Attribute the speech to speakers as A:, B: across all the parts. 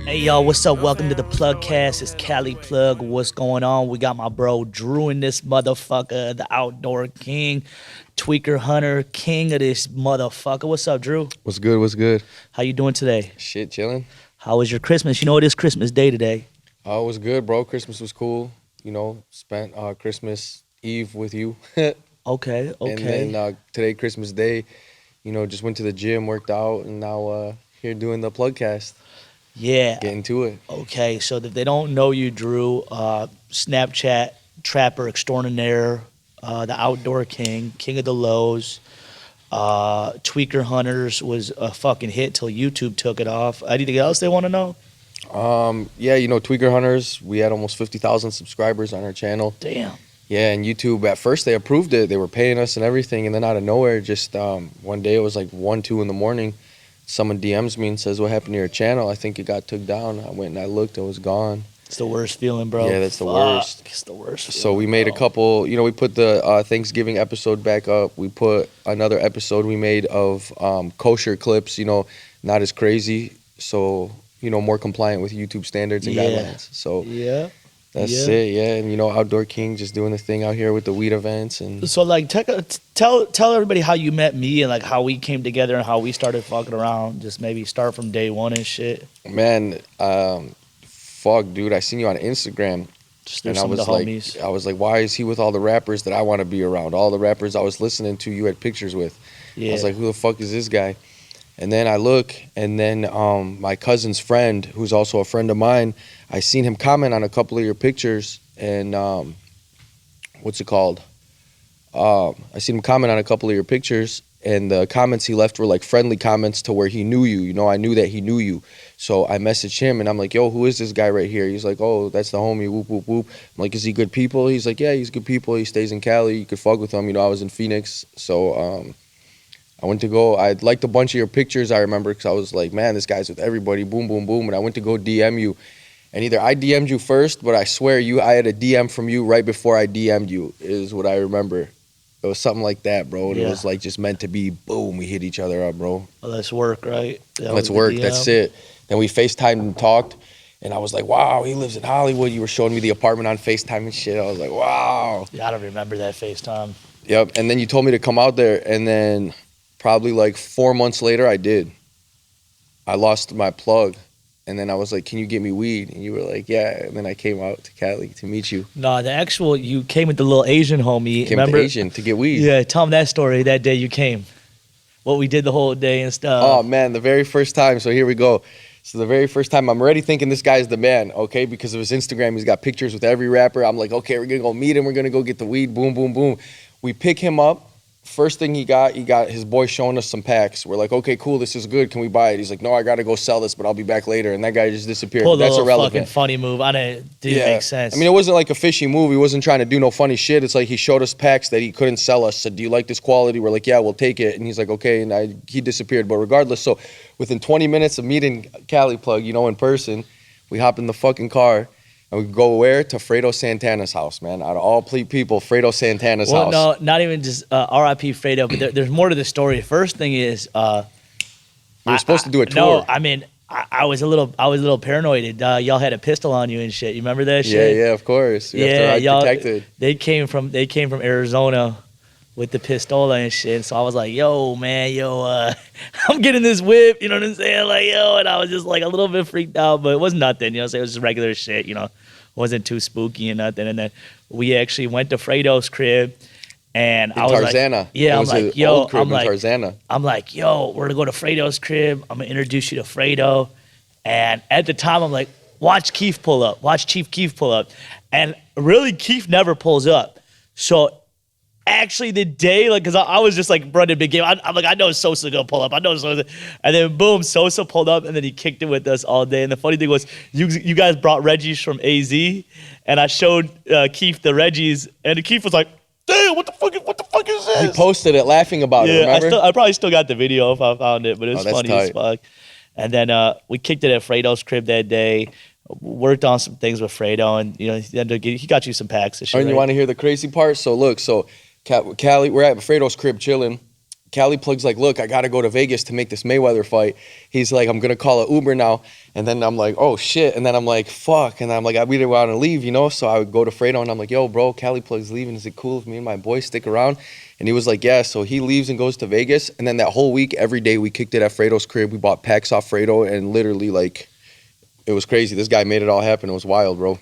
A: Hey y'all, what's up? Welcome to the PlugCast. It's Cali Plug. What's going on? We got my bro Drew in this motherfucker, the outdoor king, Tweakier Hunter, king of this motherfucker. What's up, Drew?
B: What's good? What's good?
A: How you doing today?
B: Shit, chilling.
A: How was your Christmas? You know it is Christmas Day today.
B: Oh, it was good, bro. Christmas was cool. You know, spent Christmas Eve with you.
A: Okay.
B: And then today, Christmas Day, you know, just went to the gym, worked out, and now here doing the PlugCast.
A: Yeah.
B: Getting to it.
A: Okay, so if they don't know you, Drew, Snapchat trapper extraordinaire, the outdoor king, king of the lows. Tweakier Hunters was a fucking hit till YouTube took it off. Anything else they want to know?
B: Yeah, you know, Tweakier Hunters, we had almost 50,000 subscribers on our channel.
A: Damn.
B: Yeah, and YouTube, at first they approved it. They were paying us and everything, and then out of nowhere, just one day, it was like 1, 2 in the morning, someone DMs me and says, "What happened to your channel? I think it got took down." I went and I looked, it was gone.
A: It's the worst feeling, bro.
B: Yeah, that's the worst.
A: It's the worst feeling,
B: So we made
A: bro.
B: a couple, you know, we put the Thanksgiving episode back up. We put another episode we made of kosher clips, you know, not as crazy. So, you know, more compliant with YouTube standards and guidelines. So
A: Yeah.
B: that's
A: Yeah.
B: it, yeah. And, you know, Outdoor King just doing the thing out here with the weed events. And
A: So like tell everybody how you met me and like how we came together and how we started fucking around. Just maybe start from day one and shit.
B: man, fuck, dude, I seen you on Instagram.
A: Just
B: And
A: there's some of the homies.
B: I was like, why is he with all the rappers that I want to be around? All the rappers I was listening to, you had pictures with.
A: Yeah.
B: I was like, who the fuck is this guy? And then I look, and then my cousin's friend, who's also a friend of mine, I seen him comment on a couple of your pictures, and what's it called? I seen him comment on a couple of your pictures, and the comments he left were like friendly comments to where he knew you. You know, I knew that he knew you. So I messaged him, and I'm like, yo, who is this guy right here? He's like, oh, that's the homie, whoop, whoop, whoop. I'm like, is he good people? He's like, yeah, he's good people. He stays in Cali. You could fuck with him. You know, I was in Phoenix, so I went to go, I liked a bunch of your pictures, I remember, because I was like, man, this guy's with everybody, boom, boom, boom. And I went to go DM you. And either I DM'd you first, but I swear I had a DM from you right before I DM'd you, is what I remember. It was something like that, bro. And
A: Yeah.
B: it was like just meant to be, boom, we hit each other up, bro.
A: Well, let's work, right? That was
B: Let's
A: the
B: work,
A: DM.
B: that's it. Then we FaceTimed and talked. And I was like, wow, he lives in Hollywood. You were showing me the apartment on FaceTime and shit. I was like, wow.
A: Yeah, I don't remember that FaceTime.
B: Yep. And then you told me to come out there, and then probably like 4 months later, I did. I lost my plug, and then I was like, "Can you get me weed?" And you were like, "Yeah." And then I came out to Cali to meet you.
A: No, the actual, you came with the little Asian homie.
B: Came
A: remember?
B: to Asian to get weed.
A: Yeah, tell him that story that day you came. What we did the whole day and stuff.
B: Oh man, the very first time. So here we go. So the very first time, I'm already thinking this guy's the man, okay? Because of his Instagram, he's got pictures with every rapper. I'm like, okay, we're gonna go meet him. We're gonna go get the weed. Boom, boom, boom. We pick him up. First thing he got his boy showing us some packs. We're like, okay, cool, this is good. Can we buy it? He's like, no, I gotta go sell this, but I'll be back later. And that guy just disappeared.
A: Pulled a
B: That's
A: little
B: irrelevant.
A: fucking funny move. Didn't make sense.
B: I mean, it wasn't like a fishy move. He wasn't trying to do no funny shit. It's like he showed us packs that he couldn't sell us. Said, do you like this quality? We're like, yeah, we'll take it. And he's like, okay. And he disappeared. But regardless, so within 20 minutes of meeting Cali Plug, you know, in person, we hop in the fucking car. And we go where? To Fredo Santana's house, man. Out of all people, Fredo Santana's house.
A: No, not even just R.I.P. Fredo, but there's more to the story. First thing is,
B: We were supposed to do a tour.
A: No, I mean, I was a little paranoid. Y'all had a pistol on you and shit. You remember that
B: Yeah,
A: shit?
B: yeah, of course. We have to ride
A: y'all.
B: protected.
A: They came from Arizona with the pistola and shit. So I was like, yo, man, I'm getting this whip, you know what I'm saying? Like, yo, and I was just like a little bit freaked out, but it was nothing, you know what I'm saying? It was just regular shit, you know. It wasn't too spooky and nothing. And then we actually went to Fredo's crib, and I was
B: Tarzana.
A: like, yeah,
B: It
A: I'm
B: was
A: like,
B: an
A: yo,
B: old crib in Tarzana.
A: I'm like, yo, we're gonna go to Fredo's crib. I'm gonna introduce you to Fredo. And at the time, I'm like, watch Keith pull up. Watch Chief Keith pull up. And really, Keith never pulls up. So actually the day, like, cause I was just like running a big game. I'm like, I know Sosa gonna pull up. I know Sosa. And then boom, Sosa pulled up, and then he kicked it with us all day. And the funny thing was, you guys brought Reggie's from AZ, and I showed Keith the Reggie's, and Keith was like, damn, what the fuck is this?
B: He posted it laughing about it, remember?
A: I probably still got the video if I found it, but it was
B: that's
A: funny as
B: tight.
A: fuck. And then we kicked it at Fredo's crib that day. Worked on some things with Fredo, and you know he got you some packs and shit.
B: And you
A: right?
B: want to hear the crazy part? So look, Cali, we're at Fredo's crib chilling. Cali Plug's like, look, I got to go to Vegas to make this Mayweather fight. He's like, I'm going to call an Uber now. And then I'm like, oh, shit. And then I'm like, fuck. And I'm like, I really want to leave, you know? So I would go to Fredo, and I'm like, yo, bro, Cali Plug's leaving. Is it cool if me and my boys stick around? And he was like, yeah. So he leaves and goes to Vegas. And then that whole week, every day, we kicked it at Fredo's crib. We bought packs off Fredo, and literally, like, it was crazy. This guy made it all happen. It was wild, bro.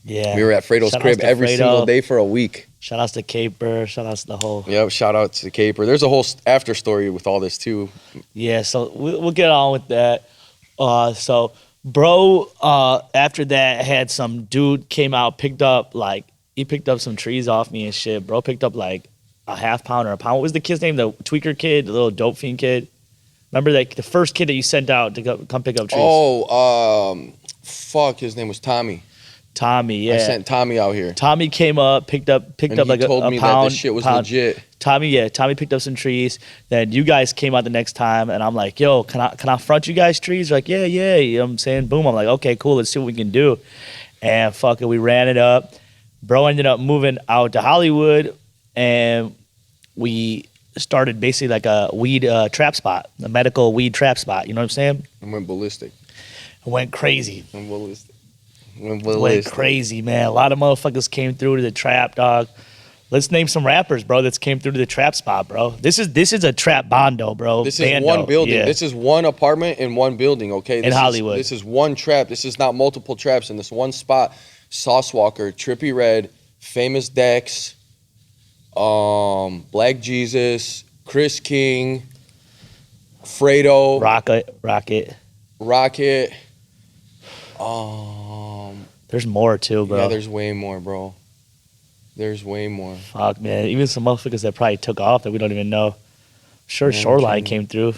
A: Yeah.
B: We were at Fredo's crib every single day for a week.
A: Shout outs to Caper. Shout outs to the whole.
B: Yep, shout out to Caper. There's a whole after story with all this too.
A: Yeah, so we'll get on with that. So, bro, after that, had some dude came out, picked up some trees off me and shit. Bro picked up like a half pound or a pound. What was the kid's name? The Tweaker kid, the little dope fiend kid. Remember that the first kid that you sent out to come pick up trees?
B: Oh, fuck, his name was Tommy.
A: Tommy, yeah.
B: I sent Tommy out here.
A: Tommy came up, picked up like a pound.
B: Told me that this shit was legit.
A: Tommy picked up some trees. Then you guys came out the next time, and I'm like, yo, can I front you guys trees? They're like, yeah. You know what I'm saying? Boom. I'm like, okay, cool. Let's see what we can do. And fuck it, we ran it up. Bro ended up moving out to Hollywood, and we started basically like a weed trap spot, a medical weed trap spot. You know what I'm saying?
B: And went ballistic.
A: Went crazy.
B: Went
A: crazy, man. A lot of motherfuckers came through to the trap, dog. Let's name some rappers, bro, that's came through to the trap spot, bro. This is a trap bondo, bro.
B: This is one building.
A: Yeah.
B: This is one apartment in one building, okay?
A: In Hollywood.
B: This is one trap. This is not multiple traps in this one spot. Sauce Walker, Trippie Redd, Famous Dex, Black Jesus, Chris King, Fredo, Rocket.
A: There's more too, bro.
B: Yeah, there's way more, bro. There's way more.
A: Fuck, man. Even some motherfuckers that probably took off that we don't even know. Sure, Shoreline came through.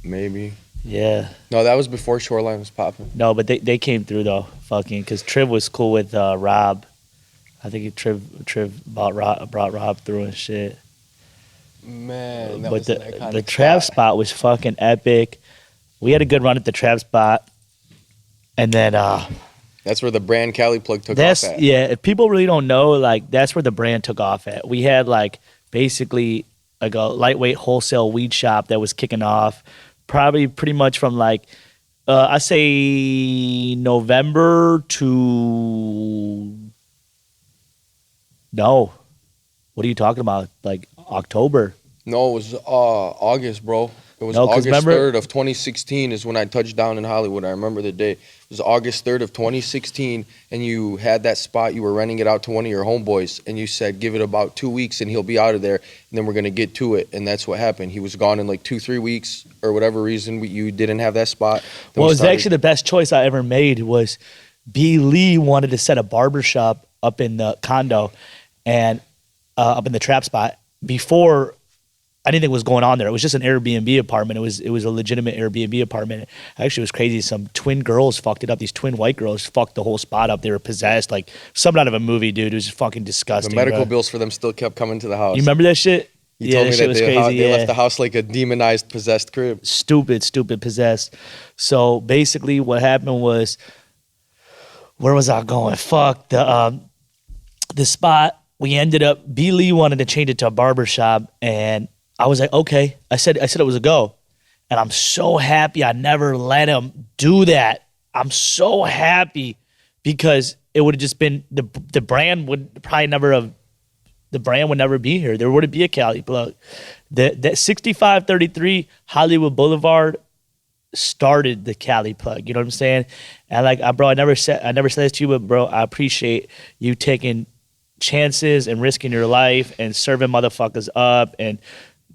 B: Maybe.
A: Yeah.
B: No, that was before Shoreline was popping.
A: No, but they came through though, fucking, because Triv was cool with Rob. I think Triv brought Rob through and shit.
B: Man, that
A: but
B: was an iconic
A: the trap spot was fucking epic. We had a good run at the trap spot, and then
B: that's where the brand Cali Plug took off at.
A: Yeah, if people really don't know, like that's where the brand took off at. We had like basically like a lightweight wholesale weed shop that was kicking off, probably pretty much from like I say November to no. What are you talking about? Like October?
B: No, it was August, bro. It was August 3rd of 2016 is when I touched down in Hollywood. I remember the day. It was August 3rd of 2016, and you had that spot. You were renting it out to one of your homeboys, and you said, give it about 2 weeks, and he'll be out of there, and then we're going to get to it. And that's what happened. He was gone in like 2-3 weeks, or whatever reason you didn't have that spot.
A: Well, it was actually the best choice I ever made was B. Lee wanted to set a barbershop up in the condo and up in the trap spot before anything was going on there. It was just an Airbnb apartment. It was a legitimate Airbnb apartment. Actually, it was crazy. Some twin girls fucked it up. These twin white girls fucked the whole spot up. They were possessed, like something out of a movie, dude. It was fucking disgusting.
B: The medical bills for them still kept coming to the house.
A: You remember that shit?
B: You told me that they left the house like a demonized, possessed crib.
A: Stupid possessed. So basically what happened was, where was I going? Fuck, the spot, we ended up, B. Lee wanted to change it to a barbershop, and I was like, okay. I said it was a go. And I'm so happy I never let him do that. I'm so happy because it would have just been, the brand would probably never have, the brand would never be here. There wouldn't be a Cali Plug. That 6533 Hollywood Boulevard started the Cali Plug. You know what I'm saying? And like, bro, I never said this to you, but bro, I appreciate you taking chances and risking your life and serving motherfuckers up and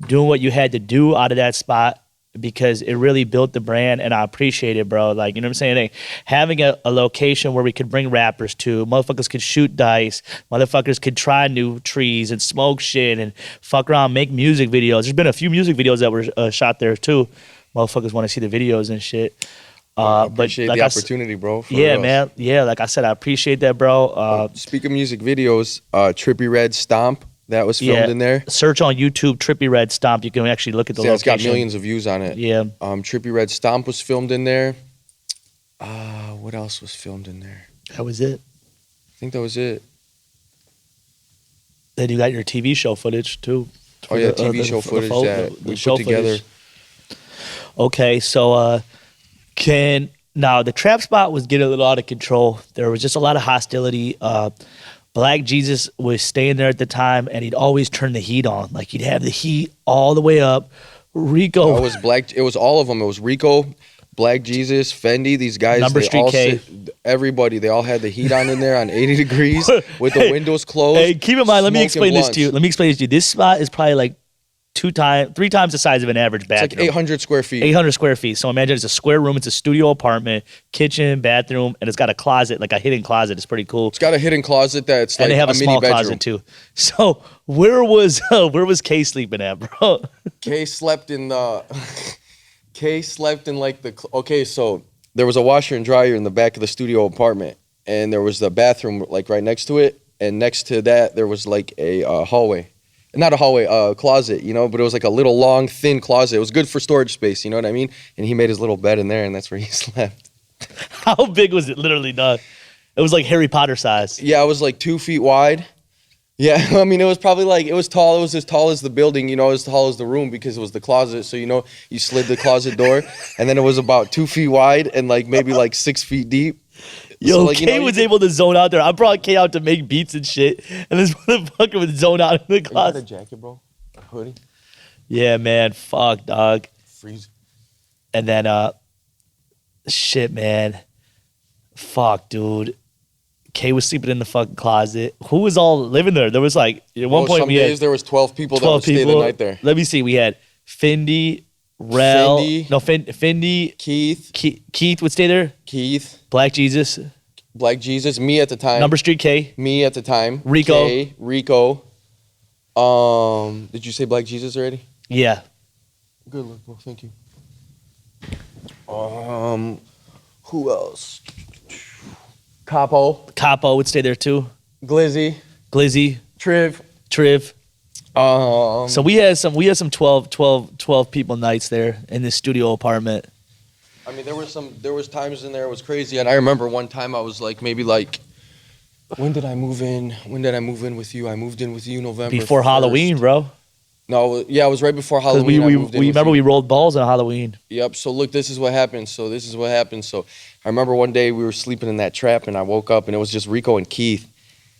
A: doing what you had to do out of that spot, because it really built the brand, and I appreciate it, bro. Like, you know what I'm saying? Like, having a location where we could bring rappers to, motherfuckers could shoot dice, motherfuckers could try new trees and smoke shit and fuck around, make music videos. There's been a few music videos that were shot there too. Motherfuckers want to see the videos and shit.
B: I appreciate the opportunity, bro.
A: Yeah, real. Man. Yeah, like I said, I appreciate that, bro.
B: Speak of music videos, Trippie Redd Stomp, that was filmed in there.
A: Search on YouTube, Trippie Redd Stomp. You can actually look at the location.
B: It's got millions of views on it.
A: Yeah.
B: Trippie Redd Stomp was filmed in there. What else was filmed in there?
A: That was it.
B: I think that was it.
A: Then you got your TV show footage too.
B: Oh yeah, TV show footage that we put together.
A: Okay, so now the trap spot was getting a little out of control. There was just a lot of hostility. Black Jesus was staying there at the time, and he'd always turn the heat on. Like he'd have the heat all the way up. Rico.
B: It was all of them. It was Rico, Black Jesus, Fendi. These guys.
A: Number Street K.
B: Everybody. They all had the heat on in there on 80 degrees with the windows closed.
A: Hey, keep in mind. Let me explain
B: blunts.
A: this to you. This spot is probably like 3 times the size of an average bathroom.
B: It's like 800 square feet.
A: 800 square feet. So imagine it's a square room. It's a studio apartment, kitchen, bathroom, and it's got a closet, like a hidden closet. It's pretty cool.
B: It's got a hidden closet that's
A: and
B: like
A: they have a
B: mini
A: small
B: bedroom.
A: closet too. So where was Kay sleeping at, bro?
B: Kay slept in like the. Okay, so there was a washer and dryer in the back of the studio apartment, and there was the bathroom like right next to it, and next to that there was like a hallway. Not a hallway, a closet, but it was like a little long, thin closet. It was good for storage space, you know what I mean? And he made his little bed in there, and that's where he slept.
A: How big was it, literally, dog? It was like Harry Potter size.
B: Yeah, it was like 2 feet wide. Yeah, I mean, it was probably like, it was tall. It was as tall as the building, as tall as the room because it was the closet. So, you slid the closet door, and then it was about 2 feet wide and like maybe like 6 feet deep.
A: Yo, so like, Kay was able to zone out there. I brought Kay out to make beats and shit, and this motherfucker would zone out in the closet.
B: You got a jacket, bro? A hoodie?
A: Yeah, man. Fuck, dog.
B: Freeze.
A: And then, shit, man. Fuck, dude. Kay was sleeping in the fucking closet. Who was all living there? There was like, at one point
B: some
A: we
B: days there was 12 people that would stay the night there.
A: Let me see. We had Fendi, Fendi. Keith would stay there.
B: Keith.
A: Black Jesus.
B: Me at the time.
A: Number Street K.
B: Me at the time.
A: Rico.
B: Rico. Did you say Black Jesus already?
A: Yeah.
B: Good look, bro. Thank you. Who else?
A: Capo would stay there too.
B: Glizzy.
A: Triv. So we had some 12 people nights there in this studio apartment.
B: I mean, there was times in there it was crazy, and I remember one time I was like maybe like, when did I move in? With you? I moved in with you November
A: before 1st. Halloween, bro.
B: No, yeah, it was right before Halloween.
A: We remember we rolled balls on Halloween.
B: Yep. So look, this is what happened. So I remember one day we were sleeping in that trap, and I woke up, and it was just Rico and Keith.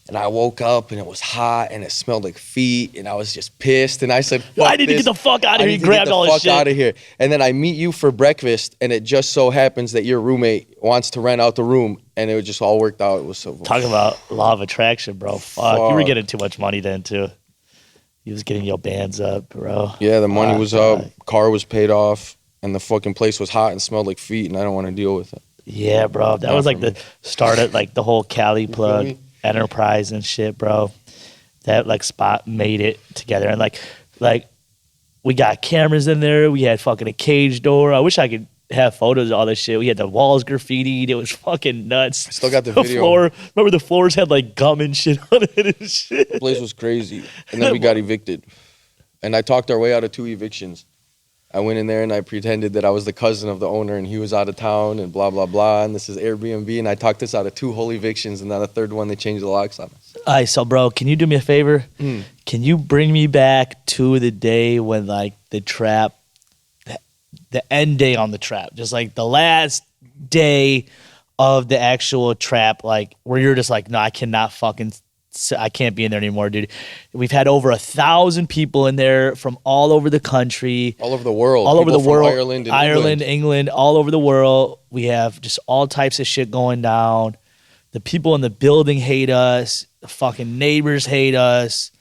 B: And I woke up, and it was hot, and it smelled like feet, and I was just pissed. And I said, fuck
A: I need to get the fuck out of here. He grabbed all his shit.
B: Out of here. And then I meet you for breakfast, and it just so happens that your roommate wants to rent out the room, and it just all worked out. It was so
A: talking about law of attraction, bro. Fuck. You were getting too much money then, too. You was getting your bands up, bro.
B: Yeah, the money was up, car was paid off, and the fucking place was hot and smelled like feet, and I don't want to deal with it.
A: Yeah, bro. That was like the start of like the whole Cali plug enterprise and shit, bro. That like spot made it together, and like we got cameras in there. We had fucking a cage door. I wish I could have photos of all this shit. We had the walls graffitied. It was fucking nuts.
B: I still got the video.
A: Floor, remember the floors had like gum and shit on it and shit.
B: The place was crazy, and then we got evicted, and I talked our way out of 2 evictions. I went in there and I pretended that I was the cousin of the owner and he was out of town and blah, blah, blah. And this is Airbnb. And I talked us out of 2 whole evictions. And then the third one, they changed the locks on us.
A: All right, so bro, can you do me a favor? Can you bring me back to the day when like the trap, the end day on the trap, just like the last day of the actual trap, like where you're just like, no, I can't be in there anymore, dude. We've had over 1,000 people in there from all over the country.
B: All over the world.
A: Ireland, England, all over the world. We have just all types of shit going down. The people in the building hate us. The fucking neighbors hate us.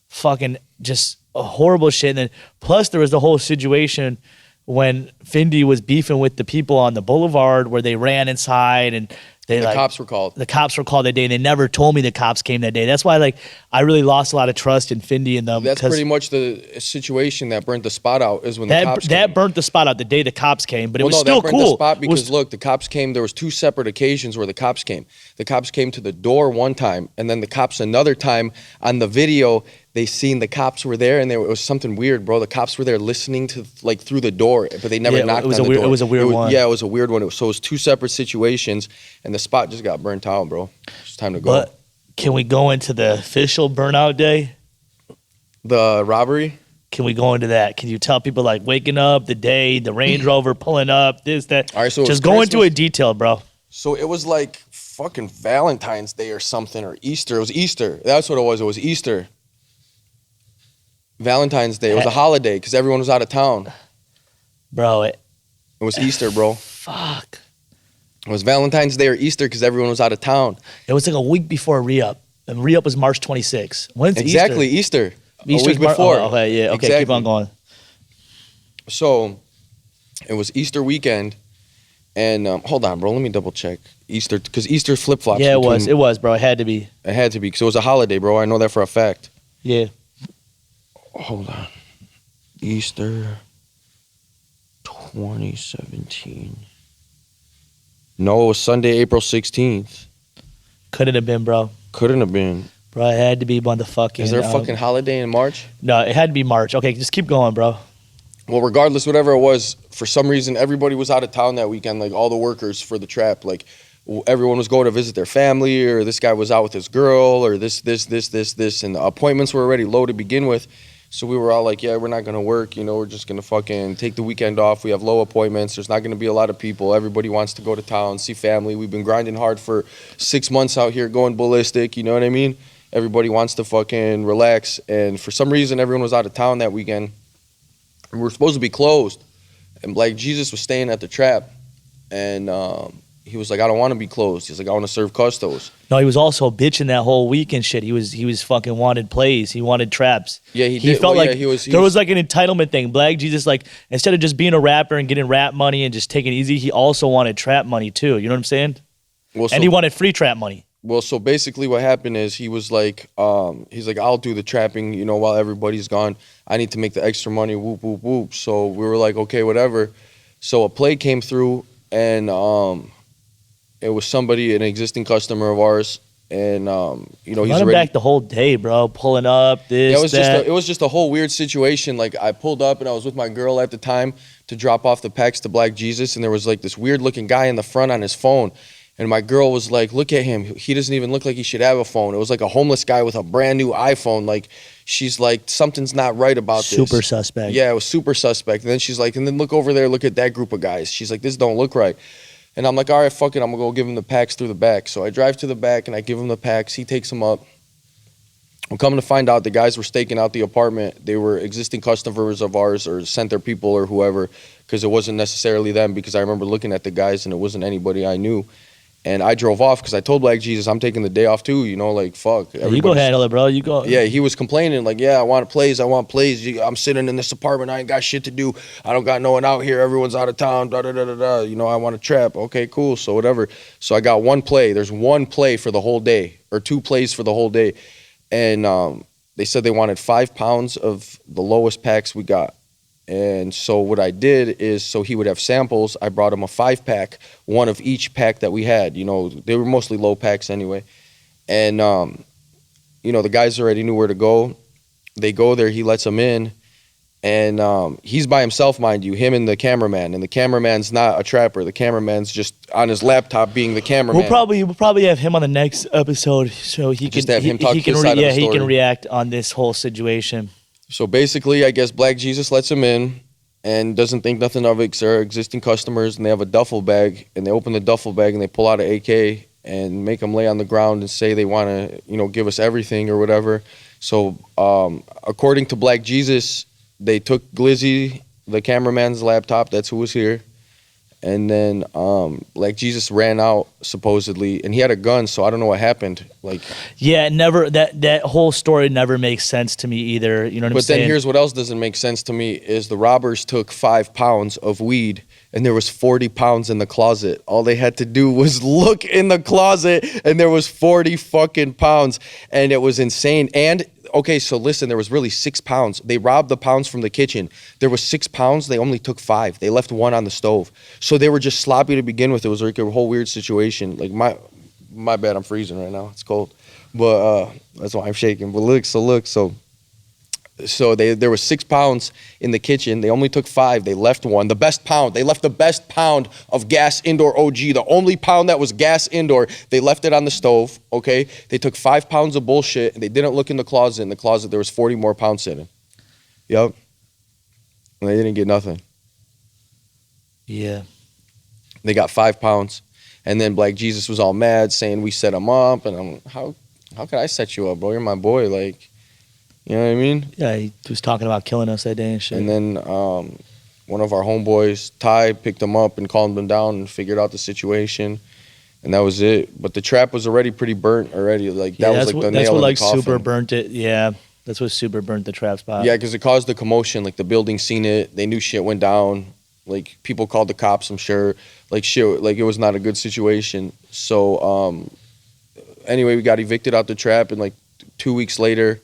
A: Fucking just a horrible shit. And then plus there was the whole situation when Fendi was beefing with the people on the boulevard where they ran inside and the
B: cops were called.
A: The cops were called that day, and they never told me the cops came that day. That's why, like, I really lost a lot of trust in Fendi and them.
B: That's pretty much the situation that burnt the spot out. Is when the cops came.
A: That burnt the spot out the day the cops came, but it was still cool. The spot
B: because look, the cops came. There was 2 separate occasions where the cops came. The cops came to the door one time, and then the cops another time. On the video, they seen the cops were there, and it was something weird, bro. The cops were there listening to like through the door, but they never knocked on the door.
A: It was a weird one.
B: Yeah, it was a weird one. So it was 2 separate situations, and the spot just got burnt out, bro. It's time to go.
A: But can we go into the official burnout day?
B: The robbery?
A: Can we go into that? Can you tell people like waking up, the day, the Range Rover pulling up, this, that?
B: All right, so
A: just go into it detail, bro.
B: So it was like fucking Valentine's Day or something, or Easter. It was Easter. That's what it was. It was Easter. Valentine's Day. It was a holiday because everyone was out of town.
A: Bro,
B: It was Easter, bro.
A: fuck.
B: It was Valentine's Day or Easter because everyone was out of town.
A: It was like a week before re-up. And re-up was March 26th. When's
B: Exactly, Easter.
A: Easter?
B: A week before.
A: Okay, yeah. Okay,
B: Exactly.
A: keep on going.
B: So it was Easter weekend. And hold on, bro. Let me double check. Easter, because Easter flip-flops.
A: Yeah, it was, bro. It had to be.
B: It had to be because it was a holiday, bro. I know that for a fact.
A: Yeah.
B: Hold on. Easter 2017. No, it was Sunday, April 16th.
A: Couldn't have been, bro.
B: Couldn't have been.
A: Bro, it had to be motherfucking.
B: Is there a fucking holiday in March?
A: No, it had to be March. Okay, just keep going, bro.
B: Well, regardless, whatever it was, for some reason, everybody was out of town that weekend, like all the workers for the trap. Like, everyone was going to visit their family, or this guy was out with his girl, or this. And the appointments were already low to begin with. So we were all like, yeah, we're not going to work. You know, we're just going to fucking take the weekend off. We have low appointments. There's not going to be a lot of people. Everybody wants to go to town, see family. We've been grinding hard for 6 months out here going ballistic. You know what I mean? Everybody wants to fucking relax. And for some reason, everyone was out of town that weekend. We were supposed to be closed. And Black Jesus was staying at the trap. And he was like, I don't want to be closed. He's like, I want to serve custos.
A: No, he was also bitching that whole weekend shit. He was fucking wanted plays. He wanted traps.
B: Yeah, he
A: He
B: did.
A: felt
B: Well,
A: like
B: yeah,
A: there was like an entitlement thing. Black Jesus, like, instead of just being a rapper and getting rap money and just taking it easy, he also wanted trap money too. You know what I'm saying?
B: Well,
A: And he wanted free trap money.
B: Well, so basically what happened is he was like, he's like, I'll do the trapping, you know, while everybody's gone. I need to make the extra money, whoop, whoop, whoop. So we were like, okay, whatever. So a play came through, and it was somebody, an existing customer of ours, and, you know, he's
A: Run him
B: already...
A: back the whole day, bro. Pulling up, this,
B: Yeah, it was just a whole weird situation. Like, I pulled up, and I was with my girl at the time to drop off the packs to Black Jesus, and there was like this weird-looking guy in the front on his phone. And my girl was like, look at him. He doesn't even look like he should have a phone. It was like a homeless guy with a brand new iPhone. Like, she's like, something's not right about this.
A: Super suspect.
B: Yeah, it was super suspect. And then she's like, and then look over there, look at that group of guys. She's like, this don't look right. And I'm like, all right, fuck it. I'm going to go give him the packs through the back. So I drive to the back, and I give him the packs. He takes them up. I'm coming to find out the guys were staking out the apartment. They were existing customers of ours, or sent their people or whoever, because it wasn't necessarily them, because I remember looking at the guys, and it wasn't anybody I knew. And I drove off because I told Black Jesus I'm taking the day off too, you know, like, fuck.
A: You go handle it, bro. You go.
B: Yeah, he was complaining, like, yeah, I want plays. I'm sitting in this apartment. I ain't got shit to do. I don't got no one out here. Everyone's out of town, da-da-da-da-da. You know, I want to trap. Okay, cool, so whatever. So I got one play. There's one play for the whole day, or 2 plays for the whole day. And they said they wanted 5 pounds of the lowest packs we got. And so what I did is, so he would have samples, I brought him a 5-pack, one of each pack that we had. You know, they were mostly low packs anyway. And, you know, the guys already knew where to go. They go there, he lets them in. And he's by himself, mind you, him and the cameraman. And the cameraman's not a trapper. The cameraman's just on his laptop being the cameraman.
A: We'll probably have him on the next episode, so he
B: Just
A: can
B: have him talk
A: he
B: to
A: can
B: his side of the
A: he can
B: story.
A: react on this whole situation.
B: So basically, I guess Black Jesus lets him in and doesn't think nothing of it, because they're existing customers, and they have a duffel bag, and they open the duffel bag and they pull out an AK and make them lay on the ground and say they want to, you know, give us everything or whatever. So according to Black Jesus, they took Glizzy, the cameraman's laptop, that's who was here. And then Black Jesus ran out, supposedly, and he had a gun, so I don't know what happened. Like,
A: Yeah, never that whole story never makes sense to me either. You know what I'm
B: but
A: saying?
B: then here's what else doesn't make sense to me is the robbers took 5 pounds of weed, and there was 40 pounds in the closet. All they had to do was look in the closet, and there was 40 fucking pounds, and it was insane. And okay, so listen, there was really 6 pounds. They robbed the pounds from the kitchen. There was 6 pounds. They only took 5. They left 1 on the stove. So they were just sloppy to begin with. It was like a whole weird situation. Like, my bad, I'm freezing right now. It's cold. But that's why I'm shaking. But look, so there was 6 pounds in the kitchen. They only took 5. They left 1. The best pound. They left the best pound of gas indoor OG. The only pound that was gas indoor. They left it on the stove. Okay. They took 5 pounds of bullshit, and they didn't look in the closet. In the closet, there was 40 more pounds sitting. Yep. And they didn't get nothing.
A: Yeah.
B: They got 5 pounds. And then Black Jesus was all mad, saying we set him up. And I'm, how could I set you up, bro? You're my boy. Like, you know what I mean?
A: Yeah, he was talking about killing us that day and shit.
B: And then one of our homeboys, Ty, picked him up and calmed him down and figured out the situation. And that was it. But the trap was already pretty burnt already. Like, that was like the nail in the coffin.
A: Super burnt it. Yeah. That's what super burnt the trap spot.
B: Yeah, because it caused the commotion. Like, the building seen it. They knew shit went down. Like, people called the cops, I'm sure. Like, shit, like, it was not a good situation. So, anyway, we got evicted out the trap. And, like, 2 weeks later,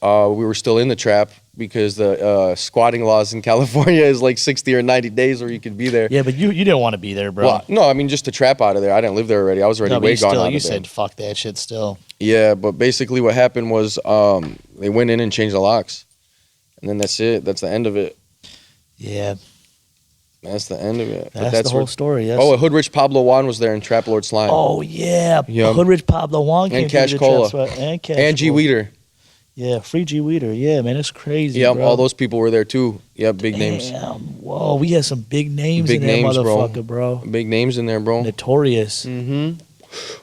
B: we were still in the trap because the squatting laws in California is, like, 60 or 90 days where you could be there.
A: Yeah, but you didn't want to be there, bro.
B: Well, no, I mean, just to trap out of there. I didn't live there already. I was already way gone out of there.
A: You said, fuck that shit still.
B: Yeah, but basically what happened was they went in and changed the locks. And then that's it. That's the end of it.
A: Yeah.
B: That's the end of it.
A: That's the whole story. Yes.
B: Oh, Hoodrich Pablo Juan was there in Trap Lord Slime.
A: Oh, yeah.
B: Yep.
A: Hoodrich Pablo Juan came
B: and Cash Cola.
A: And Cash
B: and G
A: Cola.
B: Weeder.
A: Yeah, free G Weeder. Yeah, man, it's crazy.
B: Yep,
A: bro.
B: all those people were there too. Yep, big names.
A: Whoa, we had some big names in there, motherfucker, bro.
B: Big names in there, bro.
A: Notorious.
B: Mm-hmm.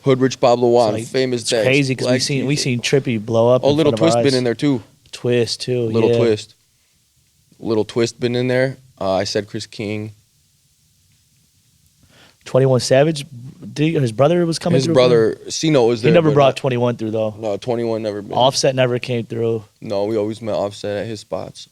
B: Hoodrich Pablo Juan,
A: like,
B: famous.
A: It's crazy because we seen Trippy blow up.
B: Oh, Little Twist been in there too.
A: Twist too.
B: Little Twist. Little Twist been in there. I said Chris King.
A: 21 Savage, his brother was coming through.
B: His brother, Cino was there.
A: He never brought 21 through though.
B: No, 21 never been.
A: Offset never came through.
B: No, we always met Offset at his spots.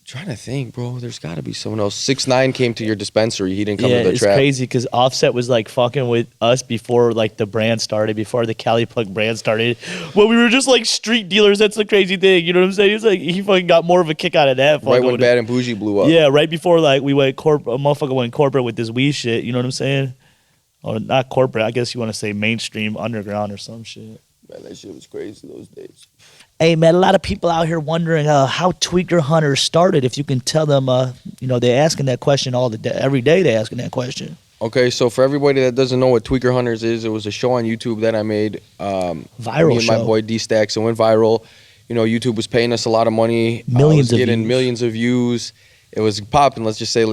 B: Trying to think, bro. There's got to be someone else. 6ix9ine came to your dispensary. He didn't come to the trap.
A: It's crazy because Offset was like fucking with us before like the brand started, before the Cali Plug brand started. Well, we were just like street dealers. That's the crazy thing. You know what I'm saying? It's like he fucking got more of a kick out of that.
B: Right when Bad and Bougie blew up.
A: Yeah, right before like we went corporate. A motherfucker went corporate with this weed shit. You know what I'm saying? Or not corporate. I guess you want to say mainstream, underground, or some shit.
B: Man, that shit was crazy those days.
A: Hey, man, a lot of people out here wondering how Tweakier Hunters started. If you can tell them, they're asking that question every day. They're asking that question.
B: Okay, so for everybody that doesn't know what Tweakier Hunters is, it was a show on YouTube that I made.
A: Viral
B: me and my boy D-Stacks. It went viral. You know, YouTube was paying us a lot of money.
A: Millions of
B: getting
A: views.
B: Millions of views. It was popping. Let's just say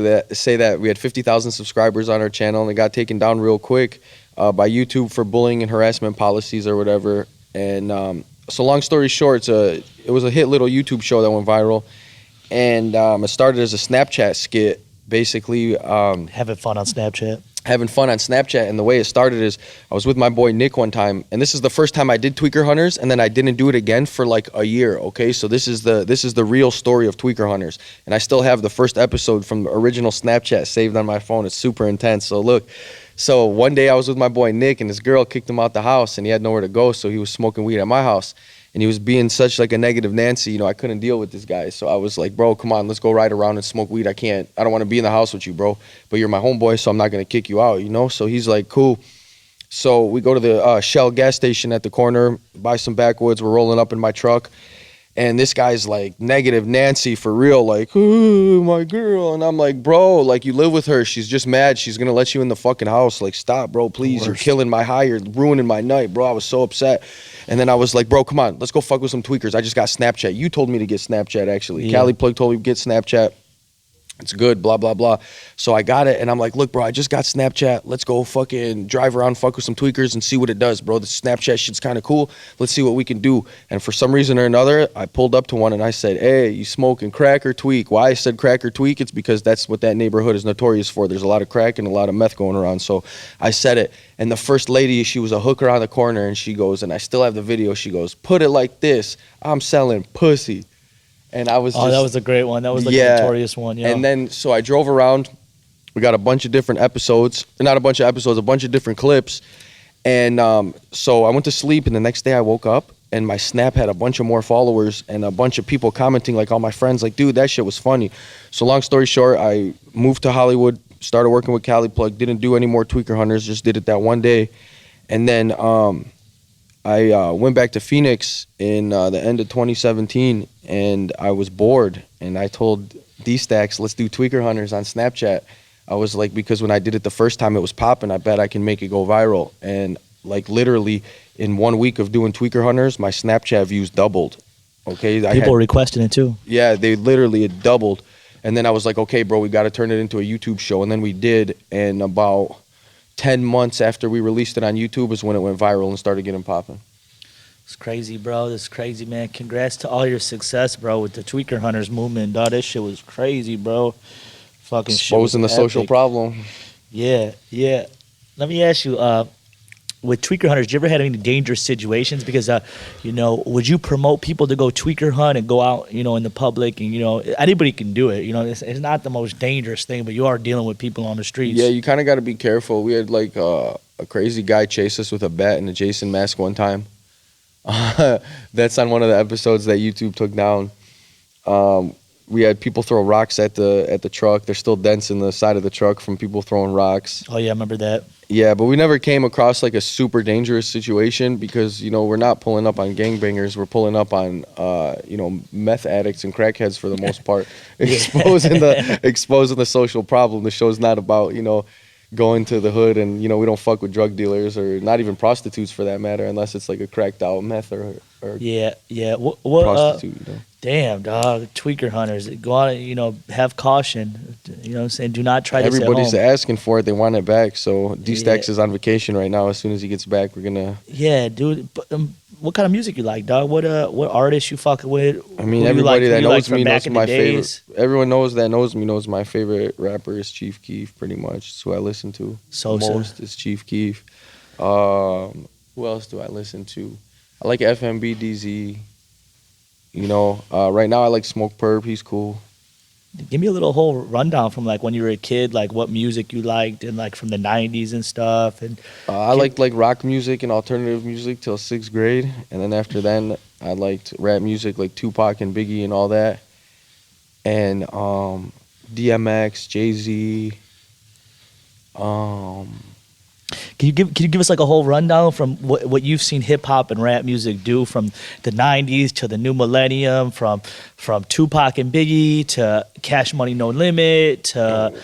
B: that we had 50,000 subscribers on our channel, and it got taken down real quick by YouTube for bullying and harassment policies or whatever. And so long story short, it was a hit little YouTube show that went viral, and it started as a Snapchat skit, basically.
A: Having fun on Snapchat.
B: Having fun on Snapchat, and the way it started is I was with my boy Nick one time, and this is the first time I did Tweakier Hunters, and then I didn't do it again for like a year. Okay, so this is the real story of Tweakier Hunters, and I still have the first episode from the original Snapchat saved on my phone. It's super intense. So look. So one day I was with my boy Nick, and this girl kicked him out the house, and he had nowhere to go, so he was smoking weed at my house, and he was being such like a negative Nancy. You know, I couldn't deal with this guy, so I was like, bro, come on, let's go ride around and smoke weed. I don't want to be in the house with you, bro, but you're my homeboy, so I'm not gonna kick you out, you know. So he's like, cool. So we go to the Shell gas station at the corner, buy some backwoods. We're rolling up in my truck. And this guy's like negative Nancy for real, like, oh, my girl. And I'm like, bro, like, you live with her. She's just mad. She's going to let you in the fucking house. Like, stop, bro, please. You're killing my high. You're ruining my night, bro. I was so upset. And then I was like, bro, come on. Let's go fuck with some tweakers. I just got Snapchat. You told me to get Snapchat, actually.
A: Yeah.
B: Cali Plug told me to get Snapchat. It's good, blah, blah, blah. So I got it, and I'm like, look, bro, I just got Snapchat. Let's go fucking drive around, fuck with some tweakers, and see what it does, bro. The Snapchat shit's kind of cool. Let's see what we can do. And for some reason or another, I pulled up to one, and I said, hey, you smoking crack or tweak? Why I said crack or tweak? It's because that's what that neighborhood is notorious for. There's a lot of crack and a lot of meth going around. So I said it, and the first lady, she was a hooker on the corner, and she goes, and I still have the video, she goes, put it like this, I'm selling pussy. And I was
A: that was a great one. That was like a notorious one. Yeah.
B: And then, so I drove around. We got a bunch of different episodes. Not a bunch of episodes, a bunch of different clips. And so I went to sleep, and the next day I woke up, and my Snap had a bunch of more followers and a bunch of people commenting, like all my friends, like, dude, that shit was funny. So long story short, I moved to Hollywood, started working with Cali Plug, didn't do any more Tweakier Hunters, just did it that one day. And then I went back to Phoenix in the end of 2017, and I was bored, and I told D-Stacks, let's do Tweakier Hunters on Snapchat. I was like, because when I did it the first time, it was popping. I bet I can make it go viral. And like literally in 1 week of doing Tweakier Hunters, my Snapchat views doubled. Okay,
A: People were requesting it too.
B: yeah, they literally it doubled. And then I was like, okay, bro, we got to turn it into a YouTube show. And then we did. And about 10 months after we released it on YouTube is when it went viral and started getting popping.
A: It's crazy, bro. It's crazy, man. Congrats to all your success, bro, with the Tweaker Hunters movement, dog. This shit was crazy, bro. Fucking shit was
B: Exposing the social
A: epic.
B: problem.
A: Yeah, yeah. Let me ask you, with Tweaker Hunters, did you ever had any dangerous situations? Because, would you promote people to go tweaker hunt and go out, in the public? And, anybody can do it. It's not the most dangerous thing, but you are dealing with people on the streets.
B: Yeah, you kind of got to be careful. We had like a crazy guy chase us with a bat and a Jason mask one time. That's on one of the episodes that YouTube took down. We had people throw rocks at the truck. There's still dents in the side of the truck from people throwing rocks.
A: Oh, yeah, I remember that.
B: Yeah, but we never came across like a super dangerous situation because, we're not pulling up on gangbangers. We're pulling up on, meth addicts and crackheads for the most part, exposing the social problem. The show's not about, going to the hood and, we don't fuck with drug dealers or not even prostitutes for that matter, unless it's like a cracked out meth or
A: Yeah. What
B: prostitute,
A: Damn, dog. Tweaker Hunters. Go on, have caution. You know what I'm saying? Do not try this
B: Everybody's
A: at home.
B: asking for it. They want it back. So D-Stacks is on vacation right now. As soon as he gets back, we're going to...
A: Yeah, dude. But, what kind of music you like, dog? What artists you fucking with?
B: I mean,
A: Who
B: everybody that knows
A: from
B: me
A: back
B: knows
A: in
B: my
A: the days?
B: favorite. Everyone knows me knows my favorite rapper is Chief Keef, pretty much. It's who I listen to
A: Sosa.
B: most is Chief Keef. Who else do I listen to? I like FMB DZ. Right now I like Smoke Perp. He's cool.
A: Give me a little whole rundown from like when you were a kid, like what music you liked and like from the 90s and stuff. And
B: I liked like rock music and alternative music till 6th grade. And then after then I liked rap music like Tupac and Biggie and all that. And DMX, Jay-Z.
A: Can you give us like a whole rundown from what you've seen hip hop and rap music do from the 90s to the new millennium, from Tupac and Biggie to Cash Money No Limit to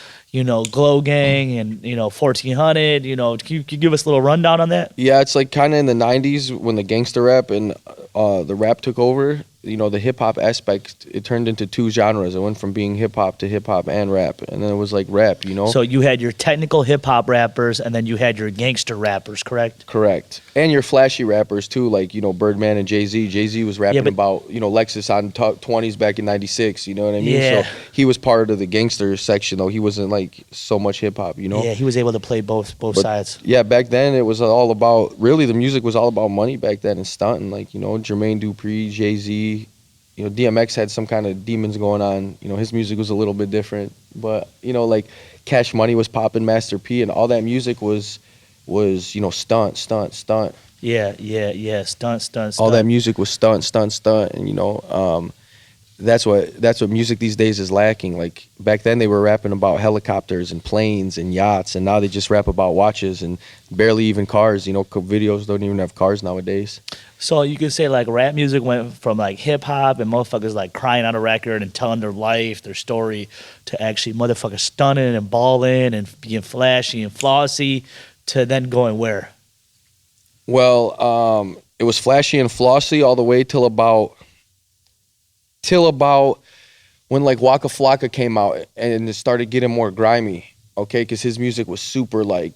A: Glow Gang and 1400, can you give us a little rundown on that?
B: Yeah, it's like kind of in the 90s when the gangster rap and the rap took over. The hip hop aspect, it turned into two genres. It went from being hip hop to hip hop and rap, and then it was like rap.
A: So you had your technical hip hop rappers, and then you had your gangster rappers, correct?
B: Correct, and your flashy rappers too, like Birdman and Jay-Z. Jay-Z was rapping about Lexus on 20s back in '96. You know what I mean?
A: Yeah.
B: So he was part of the gangster section, though. He wasn't like so much hip hop.
A: Yeah, he was able to play both sides.
B: Yeah, back then it was all about the music was all about money back then and stunting. Like Jermaine Dupri, Jay-Z. DMX had some kind of demons going on. His music was a little bit different, but like Cash Money was popping, Master P, and all that music was stunt.
A: Yeah, stunt.
B: All that music was stunt, and that's what music these days is lacking. Like back then they were rapping about helicopters and planes and yachts, and now they just rap about watches and barely even cars. Videos don't even have cars nowadays.
A: So you could say like rap music went from like hip hop and motherfuckers like crying on a record and telling their life, their story, to actually motherfuckers stunning and balling and being flashy and flossy, to then going where?
B: Well, it was flashy and flossy all the way till about when like Waka Flocka came out and it started getting more grimy. Okay, because his music was super like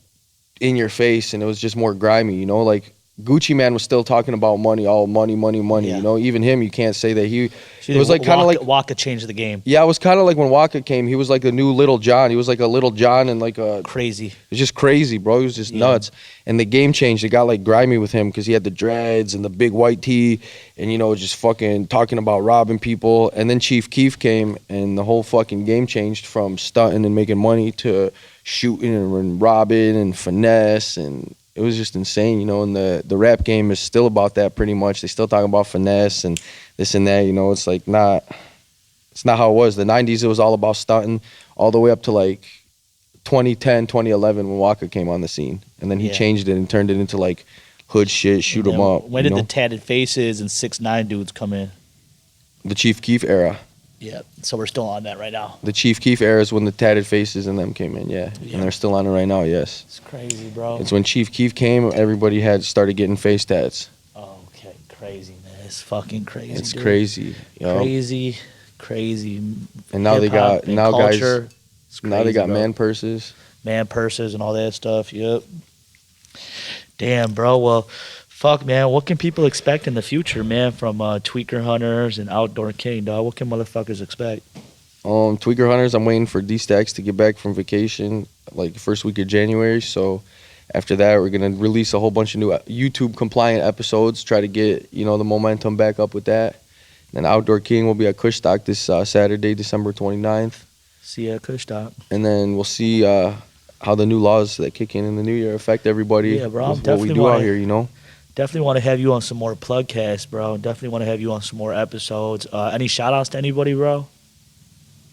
B: in your face and it was just more grimy. Like Gucci Mane was still talking about money, all money.
A: Yeah.
B: Even him, you can't say that he.
A: So
B: it was like kind of like
A: Waka changed the game.
B: Yeah, it was kind of like when Waka came. He was like the new Little John. He was like a Little John and like a
A: crazy.
B: It was just crazy, bro. He was just nuts. And the game changed. It got like grimy with him because he had the dreads and the big white tee, and just fucking talking about robbing people. And then Chief Keef came, and the whole fucking game changed from stunting and making money to shooting and robbing and finesse, and it was just insane, and the rap game is still about that pretty much. They still talk about finesse and this and that, it's like it's not how it was. The 90s, it was all about stunting all the way up to like 2010, 2011 when Waka came on the scene. And then he changed it and turned it into like hood shit, shoot 'em up.
A: When did the Tatted Faces and 6ix9ine dudes come in?
B: The Chief Keef era.
A: Yeah, so we're still on that right now.
B: The Chief Keef era is when the Tatted Faces and them came in, yeah. And they're still on it right now, yes.
A: It's crazy, bro.
B: It's when Chief Keef came, everybody had started getting face tats.
A: Oh, okay, crazy, man. It's fucking crazy.
B: It's
A: dude.
B: crazy.
A: Crazy.
B: And now they got
A: culture.
B: guys.
A: It's
B: Now they
A: crazy,
B: got
A: bro.
B: man purses
A: And all that stuff. Yep. Damn, bro. Well, fuck, man. What can people expect in the future, man, from Tweakier Hunters and Outdoor King, dog? What can motherfuckers expect?
B: Tweaker Hunters, I'm waiting for D-Stacks to get back from vacation, like first week of January. So after that, we're going to release a whole bunch of new YouTube compliant episodes, try to get, the momentum back up with that. Then Outdoor King will be at Kushstock this Saturday, December 29th.
A: See you at Kushstock.
B: And then we'll see how the new laws that kick in the new year affect everybody.
A: Yeah, bro.
B: With what we do out here,
A: Definitely want to have you on some more PlugCast, bro. Definitely want to have you on some more episodes. Any shout-outs to anybody, bro?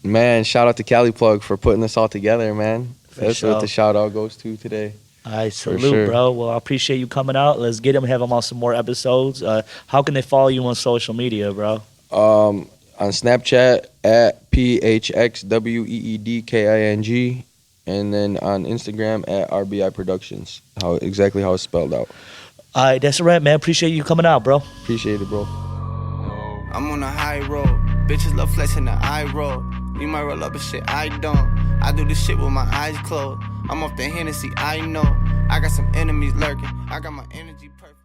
B: Man, shout out to Cali Plug for putting this all together, man. That's
A: sure.
B: what the shout-out goes to today.
A: I salute,
B: sure.
A: bro. Well, I appreciate you coming out. Let's get him, have him on some more episodes. How can they follow you on social media, bro?
B: On Snapchat at PHXWEEDKING, and then on Instagram at RBI Productions. Exactly how it's spelled out.
A: All right, that's a wrap, man. Appreciate you coming out, bro.
B: Appreciate it, bro.
C: I'm on a high road. Bitches love flexing the eye roll. You might roll up and shit, I don't. I do this shit with my eyes closed. I'm off the Hennessy, I know. I got some enemies lurking. I got my energy perfect.